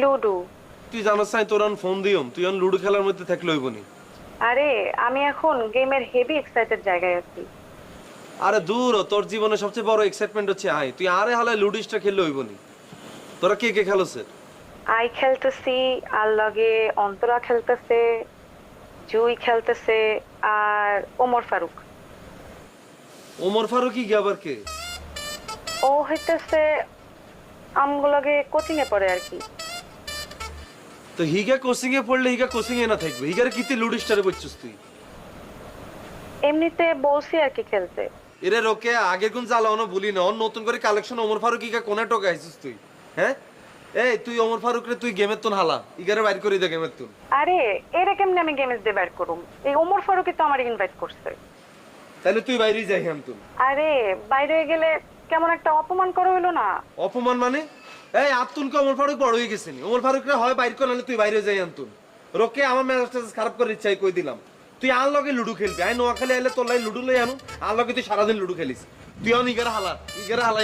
Ludo. তুই জানাস নাই তোর ফোন দিও তুই লুডো খেলার মধ্যে থাকলে হইব নি। আরে আমি এখন গেমের হেভি এক্সাইটেড জায়গায় আছি। আরে দূর হ, তোর জীবনে সবচেয়ে বড় এক্সাইটমেন্ট হচ্ছে আয় তুই আরে হালায় লুডোসটা খেললে হইব নি। তোরা কে কে খেলোছে? আই খেলতেছি, আর লগে অন্তরা খেলতেছে, জুই খেলতেছে, আর ওমর ফারুক। ওমর ফারুকই কি আবার কে? ও হইতেছে আমগুলোকে কোচিং এ পড়ে আর কি। তো হিগা কোচিং এ পড়লে হিগা কোচিং এ না থাকবে, হিগারে কিতে লুডোসটারে করছিস তুই? এমনিতে বলছি আর কি খেলতে। এরে রোকে আগে কোন জ্বালানো ভুলি না, নতুন করে কালেকশন ওমর ফারুক ইগা কোনে টোকা আইছিস তুই? হ্যাঁ এই তুই ওমর ফারুক রে তুই গেমের তুন হালা ইগারে বাইর করে দে গেমের তুন। আরে এরা কেমনে আমি গেমস দিয়ে বের করুম? এই ওমর ফারুকই তো আমার ইনভাইট করছে। তাহলে তুই বাইরেই যাই হ্যাম তুন। আরে বাইরে গেলে কেমন একটা অপমান করা হইলো না? অপমান মানে? এই আতুনকে ওমর ফারুক বড় হয়ে গেছে নি, ওমর ফারুক রে হয় বাইর কর নাহলে তুই বাইরে যাই আনতুন। রোকে আমার মেজাজটা খারাপ করে ইচ্ছাই কই দিলাম। তুই আর লগে লুডো খেলবি, আই নোয়াখালী আইলে তোর লাই লুডো লই আনু, আর লগে তুই সারাদিন লুডো খেলিস। তুই ইগারে হালা ইগারে হালা